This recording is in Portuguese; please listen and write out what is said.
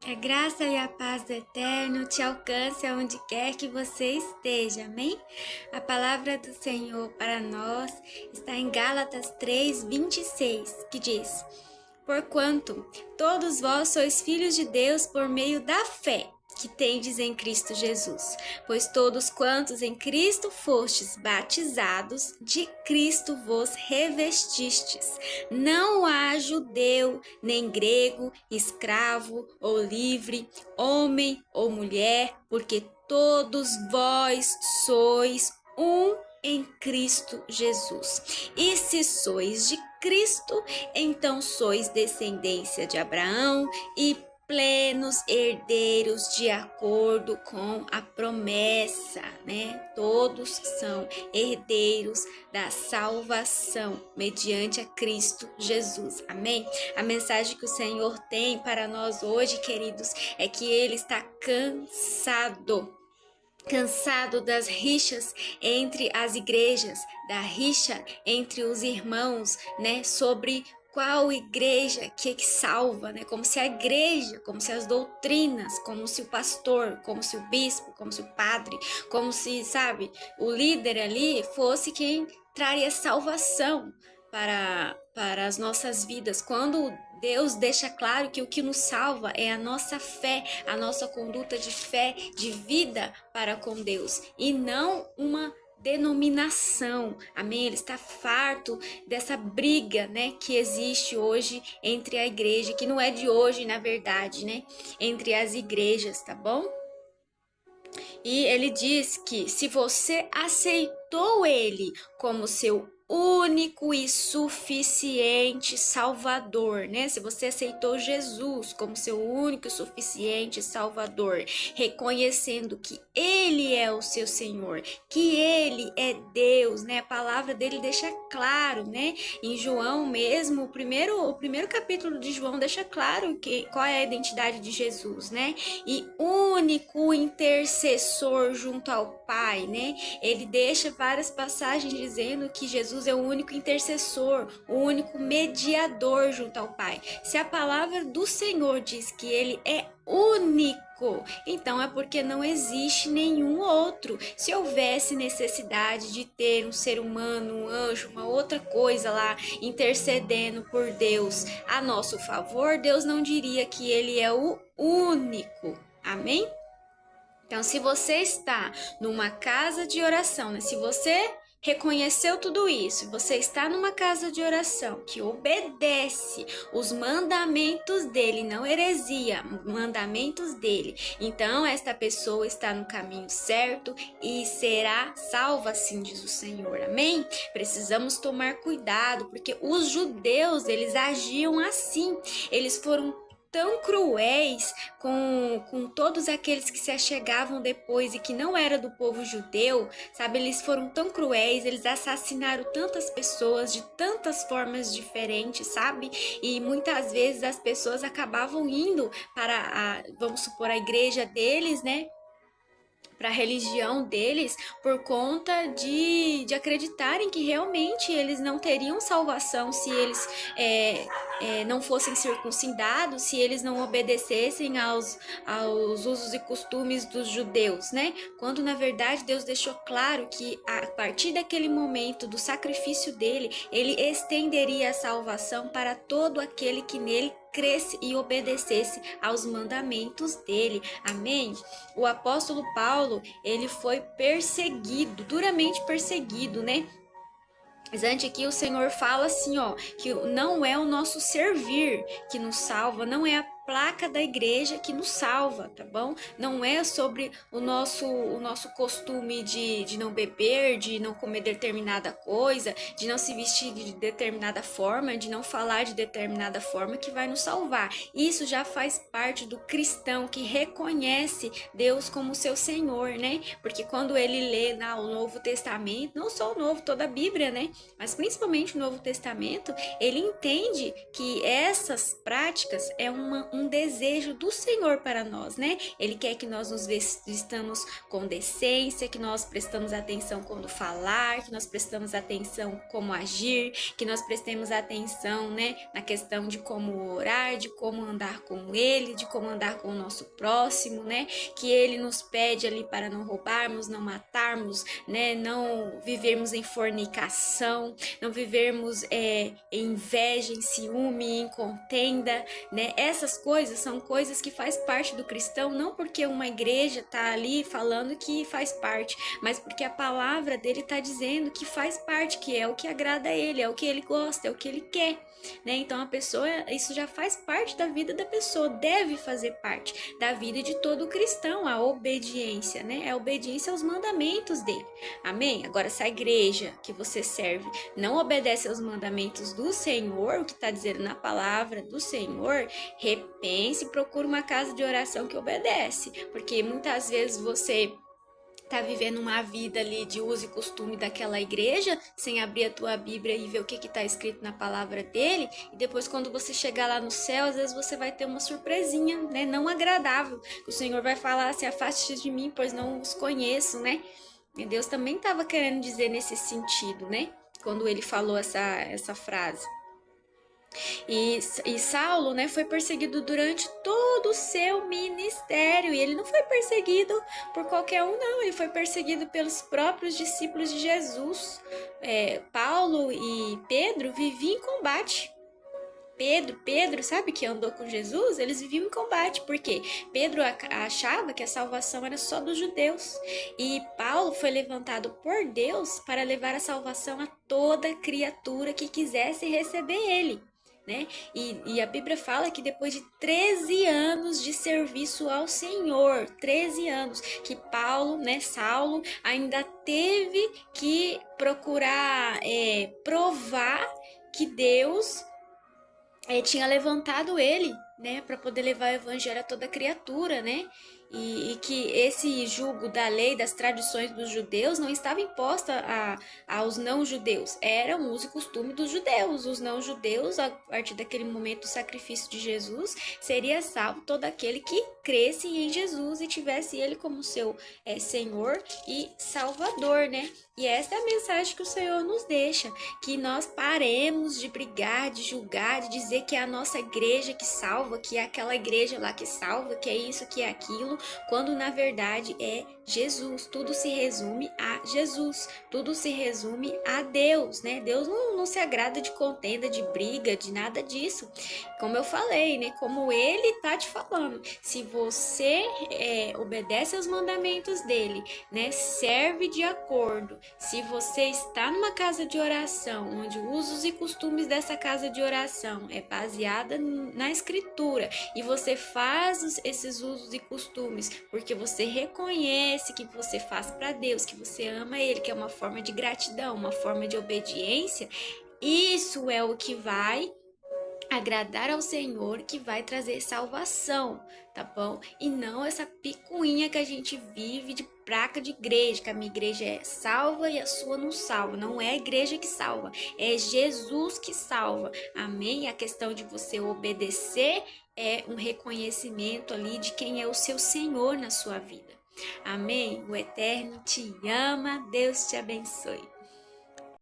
Que a graça e a paz do Eterno te alcance aonde quer que você esteja, amém? A palavra do Senhor para nós está em Gálatas 3:26, que diz: Porquanto todos vós sois filhos de Deus por meio da fé que tendes em Cristo Jesus. Pois todos quantos em Cristo fostes batizados, de Cristo vos revestistes. Não há judeu, nem grego, escravo ou livre, homem ou mulher, porque todos vós sois um em Cristo Jesus. E se sois de Cristo, então sois descendência de Abraão e plenos herdeiros de acordo com a promessa, né? Todos são herdeiros da salvação mediante a Cristo Jesus. Amém? A mensagem que o Senhor tem para nós hoje, queridos, é que Ele está cansado das rixas entre as igrejas, da rixa entre os irmãos, né, sobre qual igreja que salva, né, como se a igreja, como se as doutrinas, como se o pastor, como se o bispo, como se o padre, como se, sabe, o líder ali fosse quem traria salvação para as nossas vidas, quando Deus deixa claro que o que nos salva é a nossa fé, a nossa conduta de fé, de vida para com Deus, e não uma denominação, amém? Ele está farto dessa briga, né, que existe hoje entre a igreja, que não é de hoje, na verdade, né, entre as igrejas, tá bom? E ele diz que se você aceitou ele como seu único e suficiente Salvador, né? Se você aceitou Jesus como seu único e suficiente Salvador, reconhecendo que Ele é o seu Senhor, que Ele é Deus, né? A palavra dele deixa claro, né? Em João mesmo, o primeiro capítulo de João deixa claro qual é a identidade de Jesus, né? E único intercessor junto ao Pai, né? Ele deixa várias passagens dizendo que Jesus é o único intercessor, o único mediador junto ao Pai. Se a palavra do Senhor diz que ele é único, então é porque não existe nenhum outro. Se houvesse necessidade de ter um ser humano, um anjo, uma outra coisa lá intercedendo por Deus a nosso favor, Deus não diria que ele é o único. Amém? Então, se você está numa casa de oração, né? Se você reconheceu tudo isso, você está numa casa de oração que obedece os mandamentos dele, não heresia, mandamentos dele. Então, esta pessoa está no caminho certo e será salva, assim diz o Senhor. Amém? Precisamos tomar cuidado, porque os judeus, eles agiam assim. Eles foram tão cruéis com todos aqueles que se achegavam depois e que não era do povo judeu, sabe? Eles foram tão cruéis, eles assassinaram tantas pessoas de tantas formas diferentes, sabe? E muitas vezes as pessoas acabavam indo para vamos supor, a igreja deles, né? Para a religião deles por conta de acreditarem que realmente eles não teriam salvação se eles não fossem circuncidados, se eles não obedecessem aos usos e costumes dos judeus, né? Quando na verdade Deus deixou claro que a partir daquele momento do sacrifício dele, ele estenderia a salvação para todo aquele que nele cresce e obedecesse aos mandamentos dele. Amém? O apóstolo Paulo, ele foi perseguido, duramente perseguido, né? Mas antes aqui o Senhor fala assim, ó, que não é o nosso servir que nos salva, não é a placa da igreja que nos salva, tá bom? Não é sobre o nosso costume de não beber, de não comer determinada coisa, de não se vestir de determinada forma, de não falar de determinada forma que vai nos salvar. Isso já faz parte do cristão que reconhece Deus como seu Senhor, né? Porque quando ele lê o Novo Testamento, não só o Novo, toda a Bíblia, né? Mas principalmente o Novo Testamento, ele entende que essas práticas é um um desejo do Senhor para nós, né? Ele quer que nós nos vestamos com decência, que nós prestamos atenção quando falar, que nós prestamos atenção como agir, que nós prestemos atenção, né, na questão de como orar, de como andar com Ele, de como andar com o nosso próximo, né? Que Ele nos pede ali para não roubarmos, não matarmos, né? Não vivermos em fornicação, não vivermos em inveja, em ciúme, em contenda, né? Essas coisas são coisas que faz parte do cristão, não porque uma igreja tá ali falando que faz parte, mas porque a palavra dele tá dizendo que faz parte, que é o que agrada a ele, é o que ele gosta, é o que ele quer, né? Então a pessoa, isso já faz parte da vida da pessoa, deve fazer parte da vida de todo cristão, a obediência, né? A obediência aos mandamentos dele. Amém? Agora, se a igreja que você serve não obedece aos mandamentos do Senhor, o que está dizendo na palavra do Senhor, repense e procure uma casa de oração que obedece, porque muitas vezes você tá vivendo uma vida ali de uso e costume daquela igreja, sem abrir a tua Bíblia e ver o que tá escrito na palavra dele, e depois quando você chegar lá no céu, às vezes você vai ter uma surpresinha, né, não agradável, que o Senhor vai falar assim, afaste-te de mim, pois não os conheço, né, e Deus também estava querendo dizer nesse sentido, né, quando ele falou essa frase. E Saulo, né, foi perseguido durante todo o seu ministério. E ele não foi perseguido por qualquer um, não. Ele foi perseguido pelos próprios discípulos de Jesus. Paulo e Pedro viviam em combate. Pedro, sabe, que andou com Jesus, eles viviam em combate, porque Pedro achava que a salvação era só dos judeus, e Paulo foi levantado por Deus para levar a salvação a toda criatura que quisesse receber ele, né? E a Bíblia fala que depois de 13 anos de serviço ao Senhor, 13 anos, que Paulo, né, Saulo, ainda teve que procurar provar que Deus tinha levantado ele, né, para poder levar o evangelho a toda criatura, né, e que esse jugo da lei, das tradições dos judeus não estava imposta aos não-judeus, era um uso e costume dos judeus. Os não-judeus, a partir daquele momento do sacrifício de Jesus, seria salvo todo aquele que cresce em Jesus e tivesse ele como seu Senhor e Salvador, né? E essa é a mensagem que o Senhor nos deixa, que nós paremos de brigar, de julgar, de dizer que é a nossa igreja que salva, que é aquela igreja lá que salva, que é isso, que é aquilo, quando na verdade é Jesus. Tudo se resume a Jesus, tudo se resume a Deus, né? Deus não se agrada de contenda, de briga, de nada disso. Como eu falei, né? Como ele tá te falando, se você obedece aos mandamentos dele, né? Serve de acordo. Se você está numa casa de oração, onde os usos e costumes dessa casa de oração é baseada na escritura, e você faz esses usos e costumes porque você reconhece que você faz para Deus, que você ama ele, que é uma forma de gratidão, uma forma de obediência, isso é o que vai agradar ao Senhor, que vai trazer salvação, tá bom? E não essa picuinha que a gente vive de placa de igreja, que a minha igreja é salva e a sua não salva. Não é a igreja que salva, é Jesus que salva, amém? E a questão de você obedecer é um reconhecimento ali de quem é o seu Senhor na sua vida, amém? O Eterno te ama, Deus te abençoe.